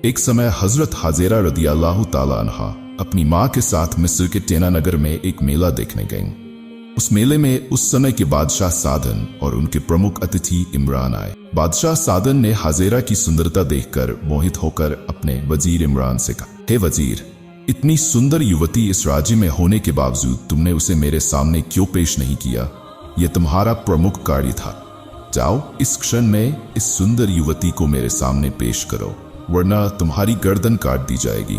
एक समय हजरत हाजेरा रदियल्लाहु ताला अन्हा अपनी माँ के साथ मिस्र के टेना नगर में एक मेला देखने गईं। उस मेले में उस समय के बादशाह सादन और उनके प्रमुख अतिथि इमरान आए। बादशाह सादन ने हाजेरा की सुंदरता देखकर मोहित होकर अपने वजीर इमरान से कहा, हे वजीर, इतनी सुंदर युवती इस राज्य में होने के बावजूद तुमने उसे मेरे सामने क्यों पेश नहीं किया? यह तुम्हारा प्रमुख कार्य था। जाओ, इस क्षण में इस सुंदर युवती को मेरे सामने पेश करो, वरना तुम्हारी गर्दन काट दी जाएगी।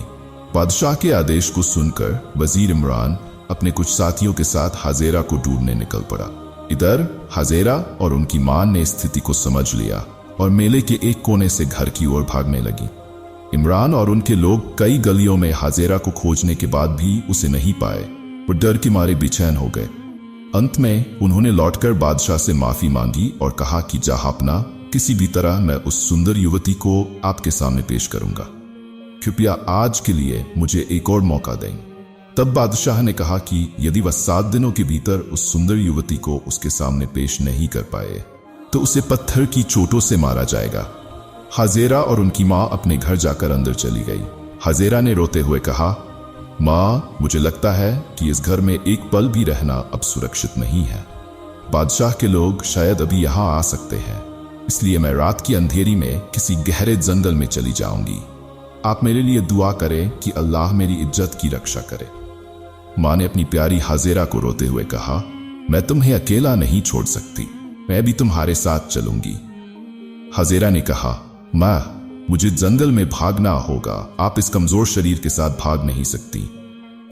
बादशाह के आदेश को सुनकर वजीर इमरान अपने कुछ साथियों के साथ हाजेरा को ढूंढने निकल पड़ा। इधर हाजेरा और उनकी मां ने स्थिति को समझ लिया और मेले के एक कोने से घर की ओर भागने लगी। इमरान और उनके लोग कई गलियों में हाजेरा को खोजने के बाद भी उसे नहीं पाए। वो डर के मारे बेचैन हो गए। अंत में उन्होंने लौटकर बादशाह से माफी मांगी और कहा कि जहांपना, किसी भी तरह मैं उस सुंदर युवती को आपके सामने पेश करूंगा। कृपया आज के लिए मुझे एक और मौका दें। तब बादशाह ने कहा कि यदि वह 7 दिनों के भीतर उस सुंदर युवती को उसके सामने पेश नहीं कर पाए तो उसे पत्थर की चोटों से मारा जाएगा। हाजेरा और उनकी मां अपने घर जाकर अंदर चली गई। हाजेरा ने रोते हुए कहा, मां, मुझे लगता है कि इस घर में एक पल भी रहना अब सुरक्षित नहीं है। बादशाह के लोग शायद अभी यहां आ सकते हैं, इसलिए मैं रात की अंधेरी में किसी गहरे जंगल में चली जाऊंगी। आप मेरे लिए दुआ करें कि अल्लाह मेरी इज्जत की रक्षा करे। मां ने अपनी प्यारी हाजेरा को रोते हुए कहा, मैं तुम्हें अकेला नहीं छोड़ सकती, मैं भी तुम्हारे साथ चलूंगी। हाजेरा ने कहा, मां, मुझे जंगल में भागना होगा, आप इस कमजोर शरीर के साथ भाग नहीं सकती,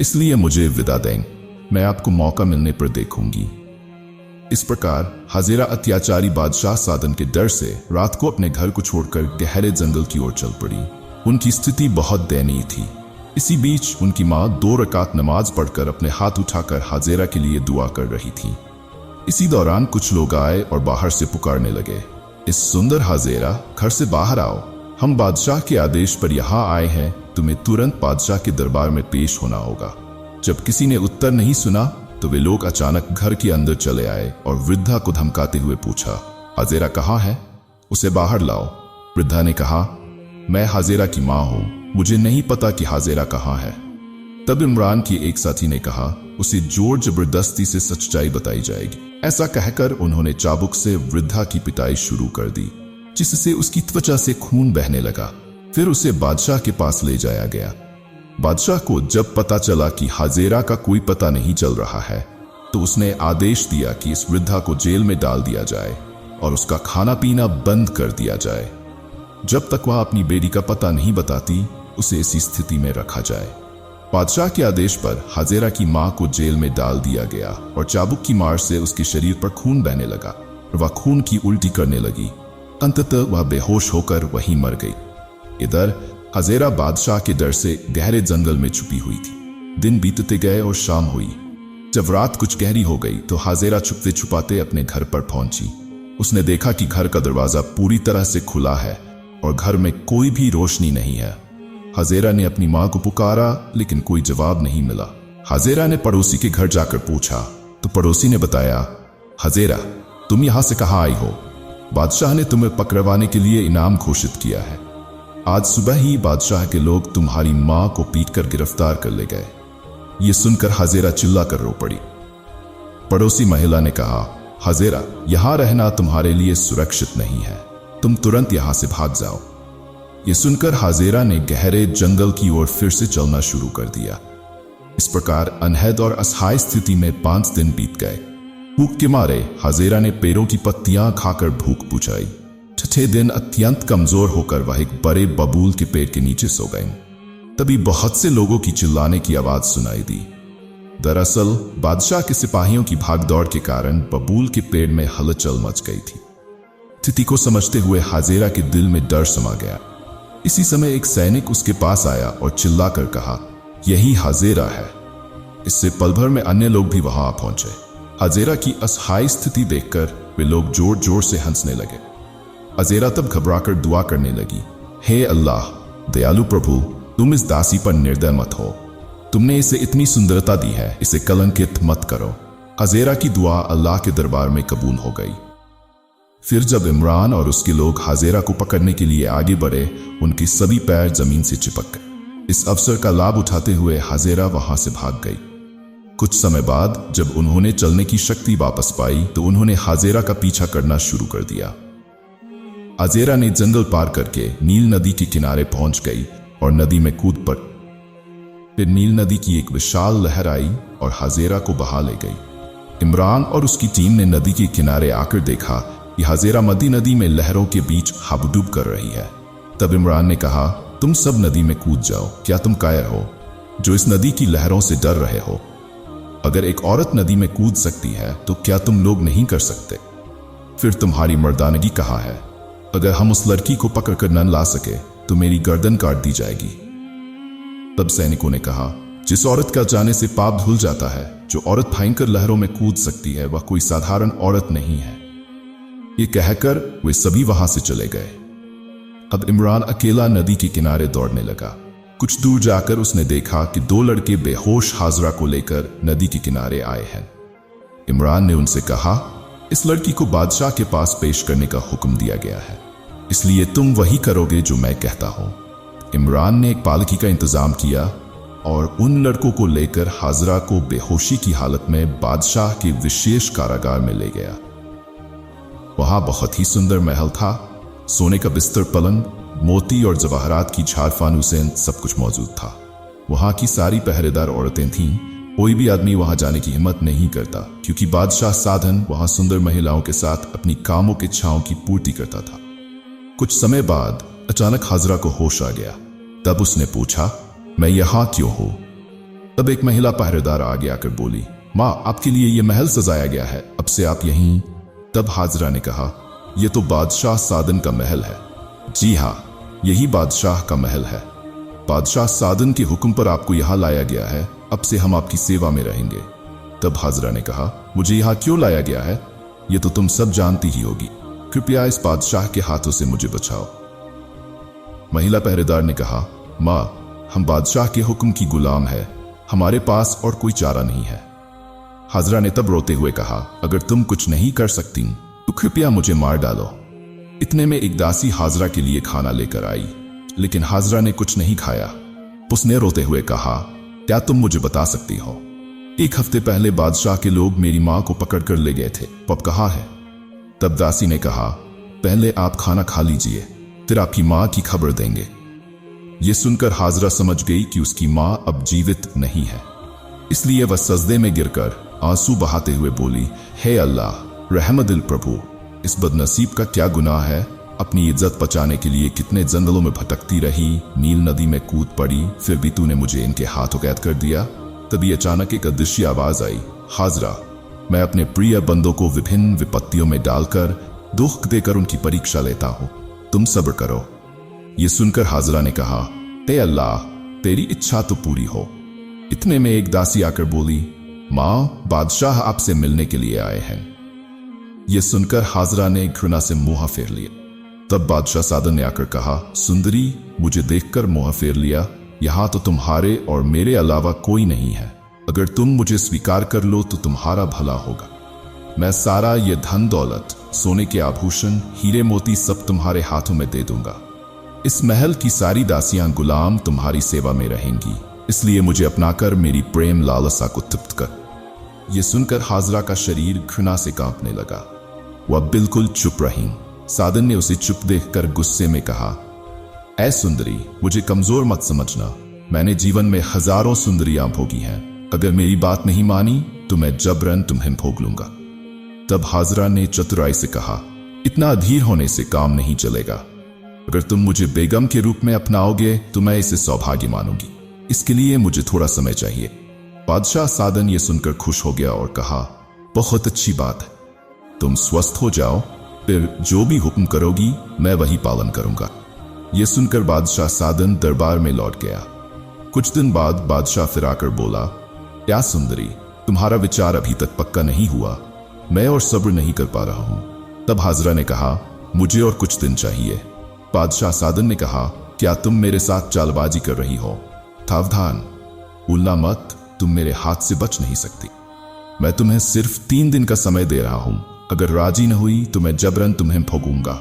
इसलिए मुझे विदा दें, मैं आपको मौका मिलने पर देखूंगी। इस प्रकार हाजेरा अत्याचारी बादशाह सादन के डर से रात को अपने घर को छोड़कर गहरे जंगल की ओर चल पड़ी। उनकी स्थिति बहुत दयनीय थी। इसी बीच उनकी मां 2 रकात नमाज पढ़कर अपने हाथ उठाकर हाजेरा के लिए दुआ कर रही थी। इसी दौरान कुछ लोग आए और बाहर से पुकारने लगे, इस सुंदर हाजेरा, घर से बाहर आओ, हम बादशाह के आदेश पर यहाँ आए हैं, तुम्हें तुरंत बादशाह के दरबार में पेश होना होगा। जब किसी ने उत्तर नहीं सुना तो वे लोग अचानक घर के अंदर चले आए और वृद्धा को धमकाते हुए पूछा, हाजेरा कहाँ है? उसे बाहर लाओ। वृद्धा ने कहा, मैं हाजेरा की मां हूं, मुझे नहीं पता कि हाजेरा कहाँ है। तब इमरान के एक साथी ने कहा, उसे जोर जबरदस्ती से सच्चाई बताई जाएगी। ऐसा कहकर उन्होंने चाबुक से वृद्धा की पिटाई शुरू कर दी, जिससे उसकी त्वचा से खून बहने लगा। फिर उसे बादशाह के पास ले जाया गया। बादशाह को जब पता चला कि हाजेरा का कोई पता नहीं चल रहा है तो उसने आदेश दिया कि इस वृद्धा को जेल में डाल दिया जाए और उसका खाना पीना बंद कर दिया जाए। जब तक वह अपनी बेटी का पता नहीं बताती, उसे इसी स्थिति में रखा जाए। बादशाह के आदेश पर हाजेरा की मां को जेल में डाल दिया गया और चाबुक की मार से उसके शरीर पर खून बहने लगा और वह खून की उल्टी करने लगी। अंततः वह बेहोश होकर वहीं मर गई। इधर हाजेरा बादशाह के डर से गहरे जंगल में छुपी हुई थी। दिन बीतते गए और शाम हुई। जब रात कुछ गहरी हो गई तो हाजेरा छुपते छुपाते अपने घर पर पहुंची। उसने देखा कि घर का दरवाजा पूरी तरह से खुला है और घर में कोई भी रोशनी नहीं है। हाजेरा ने अपनी मां को पुकारा लेकिन कोई जवाब नहीं मिला। हाजेरा ने पड़ोसी के घर जाकर पूछा तो पड़ोसी ने बताया, हाजेरा, तुम यहां से कहां आई हो? बादशाह ने तुम्हें पकड़वाने के लिए इनाम घोषित किया है। आज सुबह ही बादशाह के लोग तुम्हारी मां को पीटकर गिरफ्तार कर ले गए। ये सुनकर हाजेरा चिल्लाकर रो पड़ी। पड़ोसी महिला ने कहा, हाजेरा, यहां रहना तुम्हारे लिए सुरक्षित नहीं है, तुम तुरंत यहां से भाग जाओ। यह सुनकर हाजेरा ने गहरे जंगल की ओर फिर से चलना शुरू कर दिया। इस प्रकार अनहद और असहाय स्थिति में 5 दिन बीत गए। भूख के मारे हाजेरा ने पेड़ों की पत्तियां खाकर भूख बुझाई। 6 दिन अत्यंत कमजोर होकर वह एक बड़े बबूल के पेड़ के नीचे सो गई। तभी बहुत से लोगों की चिल्लाने की आवाज सुनाई दी। दरअसल बादशाह के सिपाहियों की भागदौड़ के कारण बबूल के पेड़ में हलचल मच गई थी। स्थिति को समझते हुए हाजेरा के दिल में डर समा गया। इसी समय एक सैनिक उसके पास आया और चिल्लाकर कहा, यही हाजेरा है। इससे पल भर में अन्य लोग भी वहां आ पहुंचे। हाजेरा की असहाय स्थिति देखकर वे लोग जोर जोर से हंसने लगे। हाजेरा तब घबराकर दुआ करने लगी, हे अल्लाह, दयालु प्रभु, तुम इस दासी पर निर्दय मत हो। तुमने इसे इतनी सुंदरता दी है, इसे कलंकित मत करो। हाजेरा की दुआ अल्लाह के दरबार में कबूल हो गई। फिर जब इमरान और उसके लोग हाजेरा को पकड़ने के लिए आगे बढ़े, उनके सभी पैर जमीन से चिपक गए। इस अवसर का लाभ उठाते हुए हाजेरा वहां से भाग गई। कुछ समय बाद जब उन्होंने चलने की शक्ति वापस पाई तो उन्होंने हाजेरा का पीछा करना शुरू कर दिया। हाजेरा ने जंगल पार करके नील नदी के किनारे पहुंच गई और नदी में कूद पड़ी। फिर नील नदी की एक विशाल लहर आई और हाजेरा को बहा ले गई। इमरान और उसकी टीम ने नदी के किनारे आकर देखा कि हाजेरा मदी नदी में लहरों के बीच हाबडूब कर रही है। तब इमरान ने कहा, तुम सब नदी में कूद जाओ। क्या तुम कायर हो जो इस नदी की लहरों से डर रहे हो? अगर एक औरत नदी में कूद सकती है तो क्या तुम लोग नहीं कर सकते? फिर तुम्हारी मर्दानगी कहाँ है? अगर हम उस लड़की को पकड़कर न ला सके तो मेरी गर्दन काट दी जाएगी। तब सैनिकों ने कहा, जिस औरत का जाने से पाप धुल जाता है, जो औरत भयंकर लहरों में कूद सकती है, वह कोई साधारण औरत नहीं है। ये कहकर वे सभी वहां से चले गए। अब इमरान अकेला नदी के किनारे दौड़ने लगा। कुछ दूर जाकर उसने देखा कि दो लड़के बेहोश हाजरा को लेकर नदी के किनारे आए हैं। इमरान ने उनसे कहा, इस लड़की को बादशाह के पास पेश करने का हुक्म दिया गया है, इसलिए तुम वही करोगे जो मैं कहता हूं। इमरान ने एक पालकी का इंतजाम किया और उन लड़कों को लेकर हाजरा को बेहोशी की हालत में बादशाह के विशेष कारागार में ले गया। वहां बहुत ही सुंदर महल था। सोने का बिस्तर, पलंग, मोती और जवाहरात की झारफानूसें सब कुछ मौजूद था। वहां की सारी पहरेदार औरतें थीं। कोई भी आदमी वहां जाने की हिम्मत नहीं करता, क्योंकि बादशाह साधन वहां सुंदर महिलाओं के साथ अपनी कामों के इच्छाओं की पूर्ति करता था। कुछ समय बाद अचानक हाजरा को होश आ गया। तब उसने पूछा, मैं यहां क्यों हूं? तब एक महिला पहरेदार आगे आकर बोली, मां, आपके लिए यह महल सजाया गया है, अब से आप यहीं। तब हाजरा ने कहा, यह तो बादशाह साधन का महल है। जी हां, यही बादशाह का महल है। बादशाह साधन के हुक्म पर आपको यहां लाया गया है। अब से हम आपकी सेवा में रहेंगे। तब हाजरा ने कहा, मुझे यहां क्यों लाया गया है, यह तो तुम सब जानती ही होगी। कृपया इस बादशाह के हाथों से मुझे बचाओ। महिला पहरेदार ने कहा, मां, हम बादशाह के हुक्म की गुलाम है, हमारे पास और कोई चारा नहीं है। हाजरा ने तब रोते हुए कहा, अगर तुम कुछ नहीं कर सकती तो कृपया मुझे मार डालो। इतने में एक दासी हाजरा के लिए खाना लेकर आई, लेकिन हाजरा ने कुछ नहीं खाया। उसने रोते हुए कहा, क्या तुम मुझे बता सकती हो, 1 हफ्ते पहले बादशाह के लोग मेरी मां को पकड़ कर ले गए थे, अब कहाँ है? तब दासी ने कहा, पहले आप खाना खा लीजिए, फिर आपकी मां की खबर देंगे। यह सुनकर हाजरा समझ गई कि उसकी मां अब जीवित नहीं है, इसलिए वह सजदे में गिरकर आंसू बहाते हुए बोली, हे अल्लाह, रहमदिल प्रभु, इस बदनसीब का क्या गुनाह है? अपनी इज्जत बचाने के लिए कितने जंगलों में भटकती रही, नील नदी में कूद पड़ी, फिर भी तूने मुझे इनके हाथों कैद कर दिया। तभी अचानक एक अदृश्य आवाज आई, हाजरा, मैं अपने प्रिय बंदों को विभिन्न विपत्तियों में डालकर दुख देकर उनकी परीक्षा लेता हूं, तुम सब्र करो। यह सुनकर हाजरा ने कहा, हे अल्लाह, तेरी इच्छा तो पूरी हो। इतने में एक दासी आकर बोली, मां, बादशाह आपसे मिलने के लिए आए हैं। यह सुनकर हाजरा ने घृणा से मुंह फेर लिया। तब बादशाह साधन ने आकर कहा, सुंदरी, मुझे देखकर मुंह फेर लिया, यहां तो तुम्हारे और मेरे अलावा कोई नहीं है। अगर तुम मुझे स्वीकार कर लो तो तुम्हारा भला होगा। मैं सारा ये धन दौलत, सोने के आभूषण, हीरे मोती सब तुम्हारे हाथों में दे दूंगा। इस महल की सारी दासियां गुलाम तुम्हारी सेवा में रहेंगी, इसलिए मुझे अपनाकर मेरी प्रेम लालसा को तृप्त कर। यह सुनकर हाजरा का शरीर घृणा से कांपने लगा। वह बिल्कुल चुप रही। साधन ने उसे चुप देखकर गुस्से में कहा, ऐ सुंदरी, मुझे कमजोर मत समझना, मैंने जीवन में हजारों सुंदरियां भोगी हैं। अगर मेरी बात नहीं मानी तो मैं जबरन तुम्हें भोग लूंगा। तब हाजरा ने चतुराई से कहा, इतना अधीर होने से काम नहीं चलेगा। अगर तुम मुझे बेगम के रूप में अपनाओगे तो मैं इसे सौभाग्य मानूंगी। इसके लिए मुझे थोड़ा समय चाहिए। बादशाह साधन ये सुनकर खुश हो गया और कहा, बहुत अच्छी बात है, तुम स्वस्थ हो जाओ, फिर जो भी हुक्म करोगी मैं वही पालन करूंगा। यह सुनकर बादशाह साधन दरबार में लौट गया। कुछ दिन बाद बादशाह फिर आकर बोला, क्या सुंदरी, तुम्हारा विचार अभी तक पक्का नहीं हुआ? मैं और सब्र नहीं कर पा रहा हूं। तब हाजरा ने कहा, मुझे और कुछ दिन चाहिए। बादशाह साधन ने कहा, क्या तुम मेरे साथ चालबाजी कर रही हो? सावधान, भूलना मत, तुम मेरे हाथ से बच नहीं सकती। मैं तुम्हें सिर्फ 3 दिन का समय दे रहा हूं, अगर राजी न हुई तो मैं जबरन तुम्हें भोगूंगा।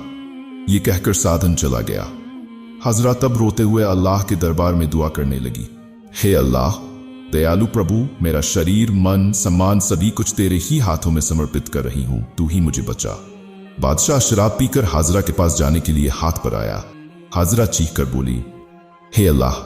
ये कहकर साधन चला गया। हाजरा तब रोते हुए अल्लाह के दरबार में दुआ करने लगी, हे अल्लाह, दयालु प्रभु, मेरा शरीर, मन, सम्मान सभी कुछ तेरे ही हाथों में समर्पित कर रही हूं, तू ही मुझे बचा। बादशाह शराब पीकर हाजरा के पास जाने के लिए हाथ पर आया। हाजरा चीख कर बोली, हे अल्लाह,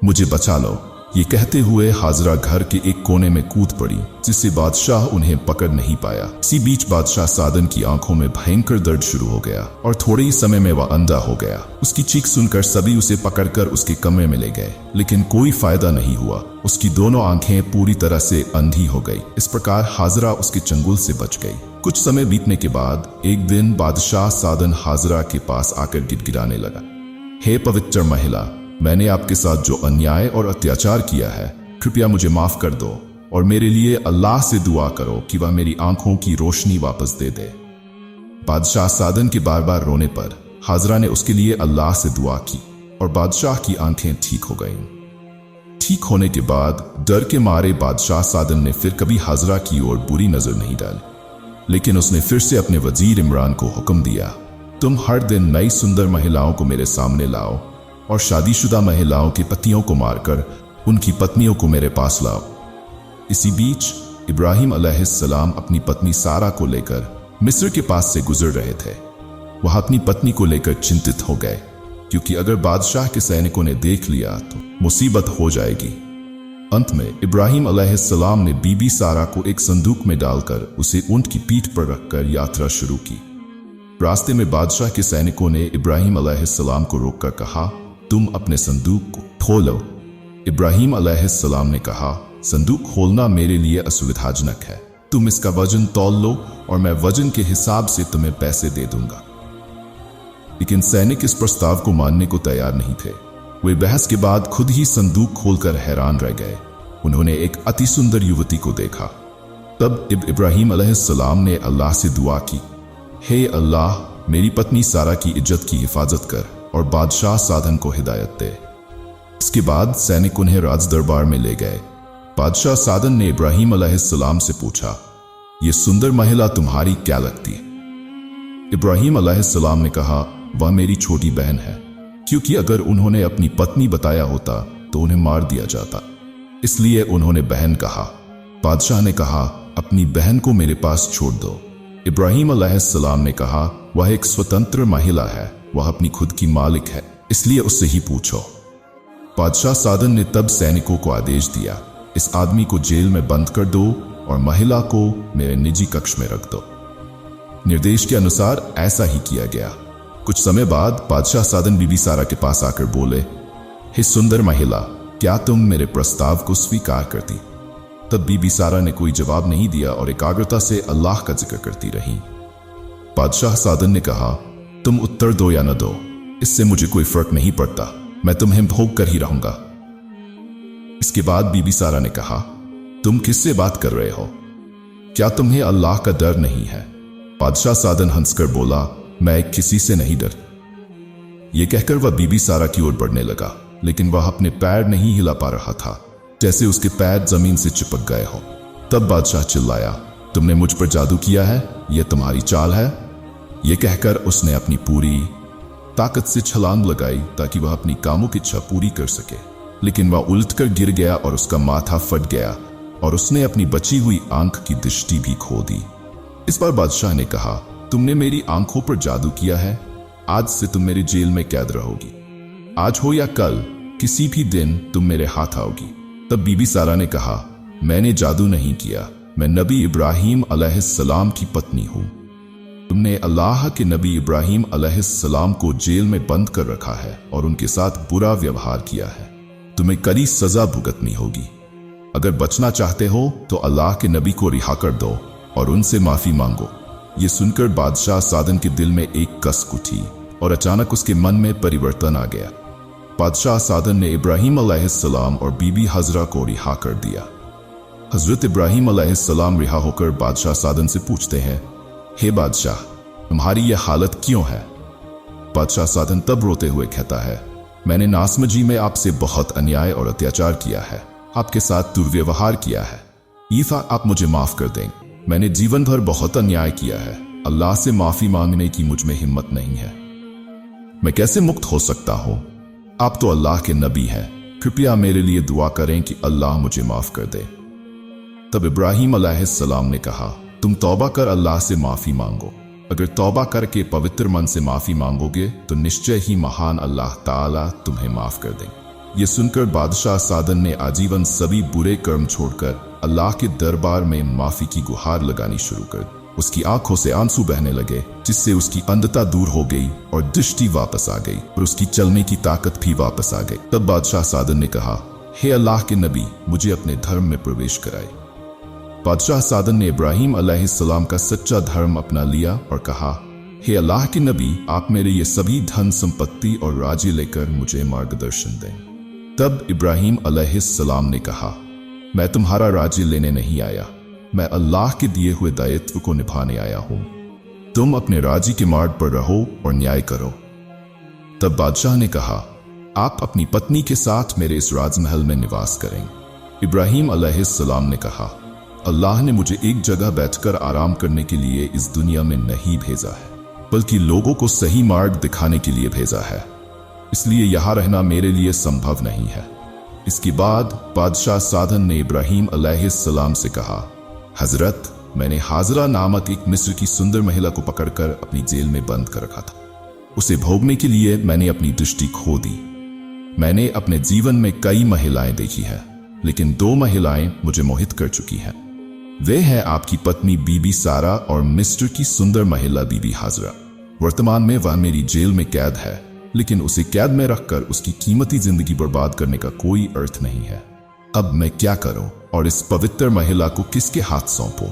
मुझे बचा लो। ये कहते हुए हाजरा घर के एक कोने में कूद पड़ी, जिससे बादशाह उन्हें पकड़ नहीं पाया। इसी बीच बादशाह सादन की आंखों में भयंकर दर्द शुरू हो गया और थोड़े ही समय में वह अंधा हो गया। उसकी चीख सुनकर सभी उसे पकड़कर उसके कमरे में ले गए, लेकिन कोई फायदा नहीं हुआ। उसकी दोनों आंखें पूरी तरह से अंधी हो गई। इस प्रकार हाजरा उसके चंगुल से बच गई। कुछ समय बीतने के बाद एक दिन बादशाह सादन हाजरा के पास आकर गिड़गिड़ाने लगा, हे पवित्र महिला, मैंने आपके साथ जो अन्याय और अत्याचार किया है, कृपया मुझे माफ कर दो और मेरे लिए अल्लाह से दुआ करो कि वह मेरी आंखों की रोशनी वापस दे दे। बादशाह सादन के बार बार रोने पर हाजरा ने उसके लिए अल्लाह से दुआ की और बादशाह की आंखें ठीक हो गईं। ठीक होने के बाद डर के मारे बादशाह सादन ने फिर कभी हाजरा की ओर बुरी नजर नहीं डाली, लेकिन उसने फिर से अपने वजीर इमरान को हुक्म दिया, तुम हर दिन नई सुंदर महिलाओं को मेरे सामने लाओ और शादीशुदा महिलाओं के पतियों को मारकर उनकी पत्नियों को मेरे पास लाओ। इसी बीच इब्राहिम अलैहिस्सलाम अपनी पत्नी सारा को लेकर मिस्र के पास से गुजर रहे थे। वह अपनी पत्नी को लेकर चिंतित हो गए, क्योंकि अगर बादशाह के सैनिकों ने देख लिया तो मुसीबत हो जाएगी। अंत में इब्राहिम अलैहिस्सलाम ने बीबी सारा को एक संदूक में डालकर उसे ऊंट की पीठ पर रखकर यात्रा शुरू की। रास्ते में बादशाह के सैनिकों ने इब्राहिम अलैहिस्सलाम को रोककर कहा, तुम अपने संदूक को खोलो। इब्राहिम अलैहिस्सलाम ने कहा, संदूक खोलना मेरे लिए असुविधाजनक है, तुम इसका वजन तौल लो और मैं वजन के हिसाब से तुम्हें पैसे दे दूंगा। लेकिन सैनिक इस प्रस्ताव को मानने को तैयार नहीं थे। वे बहस के बाद खुद ही संदूक खोलकर हैरान रह गए। उन्होंने एक अति सुंदर युवती को देखा। तब इब्राहिम अलैहिस्सलाम ने अल्लाह से दुआ की, हे अल्लाह, मेरी पत्नी सारा की इज्जत की हिफाजत कर और बादशाह सादन को हिदायत दे। इसके बाद सैनिक उन्हें राज दरबार में ले गए। बादशाह सादन ने इब्राहिम अलैहिस्सलाम से पूछा, ये सुंदर महिला तुम्हारी क्या लगती है? इब्राहिम अलैहिस्सलाम ने कहा, वह मेरी छोटी बहन है, क्योंकि अगर उन्होंने अपनी पत्नी बताया होता तो उन्हें मार दिया जाता, इसलिए उन्होंने बहन कहा। बादशाह ने कहा, अपनी बहन को मेरे पास छोड़ दो। इब्राहिम अलैहिस्सलाम ने कहा, वह एक स्वतंत्र महिला है, वह अपनी खुद की मालिक है, इसलिए उससे ही पूछो। बादशाह सादन ने तब सैनिकों को आदेश दिया, इस आदमी को जेल में बंद कर दो और महिला को मेरे निजी कक्ष में रख दो। निर्देश के अनुसार ऐसा ही किया गया। कुछ समय बाद बादशाह सादन बीबी सारा के पास आकर बोले, हे सुंदर महिला, क्या तुम मेरे प्रस्ताव को स्वीकार करती? तब बीबी सारा ने कोई जवाब नहीं दिया और एकाग्रता से अल्लाह का जिक्र करती रही। बादशाह सादन ने कहा, तुम उत्तर दो या न दो, इससे मुझे कोई फर्क नहीं पड़ता, मैं तुम्हें भोग कर ही रहूंगा। इसके बाद बीबी सारा ने कहा, तुम किससे बात कर रहे हो? क्या तुम्हें अल्लाह का डर नहीं है? बादशाह सादन हंसकर बोला, मैं किसी से नहीं डर। यह कहकर वह बीबी सारा की ओर बढ़ने लगा, लेकिन वह अपने पैर नहीं हिला पा रहा था, जैसे उसके पैर जमीन से चिपक गए हो। तब बादशाह चिल्लाया, तुमने मुझ पर जादू किया है, यह तुम्हारी चाल है? यह कहकर उसने अपनी पूरी ताकत से छलांग लगाई ताकि वह अपनी कामों की इच्छा पूरी कर सके, लेकिन वह उलटकर गिर गया और उसका माथा फट गया और उसने अपनी बची हुई आंख की दृष्टि भी खो दी। इस बार बादशाह ने कहा, तुमने मेरी आंखों पर जादू किया है, आज से तुम मेरी जेल में कैद रहोगी। आज हो या कल, किसी भी दिन तुम मेरे हाथ आओगी। तब बीबी सारा ने कहा, मैंने जादू नहीं किया, मैं नबी इब्राहिम अलैहिस्सलाम की पत्नी हूं। तुमने अल्लाह के नबी इब्राहिम अलैहिस्सलाम को जेल में बंद कर रखा है और उनके साथ बुरा व्यवहार किया है। तुम्हें कड़ी सजा भुगतनी होगी। अगर बचना चाहते हो तो अल्लाह के नबी को रिहा कर दो और उनसे माफी मांगो। ये सुनकर बादशाह सादन के दिल में एक कसक उठी और अचानक उसके मन में परिवर्तन आ गया। बादशाह सादन ने इब्राहिम अलैहिस्सलाम और बीबी हजरा को रिहा कर दिया। हजरत इब्राहिम अलैहिस्सलाम रिहा होकर बादशाह सादन से पूछते हैं, हे बादशाह, तुम्हारी यह हालत क्यों है? बादशाह सादन तब रोते हुए कहता है, मैंने नासमझी में आपसे बहुत अन्याय और अत्याचार किया है, आपके साथ दुर्व्यवहार किया है। ईफा आप मुझे माफ कर दें। मैंने जीवन भर बहुत अन्याय किया है। अल्लाह से माफी मांगने की मुझ में हिम्मत नहीं है। मैं कैसे मुक्त हो सकता हूं? आप तो अल्लाह के नबी हैं। कृपया मेरे लिए दुआ करें कि अल्लाह मुझे माफ कर दे। तब इब्राहिम अलैहिस्सलाम ने कहा, तुम तौबा कर अल्लाह से माफी मांगो। अगर तौबा करके पवित्र मन से माफी मांगोगे तो निश्चय ही महान अल्लाह ताला तुम्हें माफ कर देंगे। ये सुनकर बादशाह सादन ने आजीवन सभी बुरे कर्म छोड़कर अल्लाह के दरबार में माफी की गुहार लगानी शुरू कर दी। उसकी आंखों से आंसू बहने लगे, जिससे उसकी अंधता दूर हो गई और दृष्टि वापस आ गई और उसकी चलने की ताकत भी वापस आ गई। तब बादशाह सादन ने कहा, हे अल्लाह के नबी, मुझे अपने धर्म में प्रवेश कराए। बादशाह सादन ने इब्राहिम अलैहिस्सलाम का सच्चा धर्म अपना लिया और कहा, हे अल्लाह के नबी, आप मेरे ये सभी धन संपत्ति और राज्य लेकर मुझे मार्गदर्शन दें। तब इब्राहिम अलैहिस्सलाम ने कहा, मैं तुम्हारा राज्य लेने नहीं आया, मैं अल्लाह के दिए हुए दायित्व को निभाने आया हूं। तुम अपने राज्य के मार्ग पर रहो और न्याय करो। तब बादशाह ने कहा, आप अपनी पत्नी के साथ मेरे इस राजमहल में निवास करें। इब्राहिम अलैहिस्सलाम ने कहा, अल्लाह ने मुझे एक जगह बैठकर आराम करने के लिए इस दुनिया में नहीं भेजा है, बल्कि लोगों को सही मार्ग दिखाने के लिए भेजा है। इसलिए यहां रहना मेरे लिए संभव नहीं है। इसके बाद बादशाह सादन ने इब्राहिम अलैहिस्सलाम से कहा, हजरत, मैंने हाजरा नामक एक मिस्र की सुंदर महिला को पकड़कर अपनी जेल में बंद कर रखा था। उसे भोगने के लिए मैंने अपनी दृष्टि खो दी। मैंने अपने जीवन में कई महिलाएं देखी हैं, लेकिन 2 महिलाएं मुझे मोहित कर चुकी हैं। वे हैं आपकी पत्नी बीबी सारा और मिस्र की सुंदर महिला बीबी हाजरा। वर्तमान में वह मेरी जेल में कैद है, लेकिन उसे कैद में रखकर उसकी कीमती जिंदगी बर्बाद करने का कोई अर्थ नहीं है। अब मैं क्या करूं और इस पवित्र महिला को किसके हाथ सौंपूं?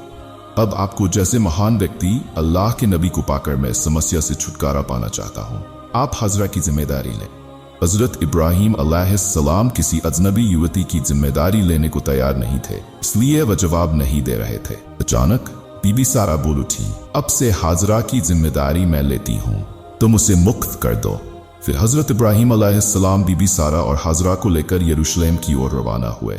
अब आपको जैसे महान व्यक्ति अल्लाह के नबी को पाकर मैं समस्या से छुटकारा पाना चाहता हूं। आप हाजरा की जिम्मेदारी लें। हजरत इब्राहिम अलैहिस्सलाम किसी अजनबी युवती की जिम्मेदारी लेने को तैयार नहीं थे, इसलिए वह जवाब नहीं दे रहे थे। अचानक बीबी सारा बोल उठी, अब से हाजरा की जिम्मेदारी मैं लेती हूँ, तुम उसे मुक्त कर दो। फिर हजरत इब्राहिम अलैहिस्सलाम बीबी सारा और हाजरा को लेकर यरूशलेम की ओर रवाना हुए।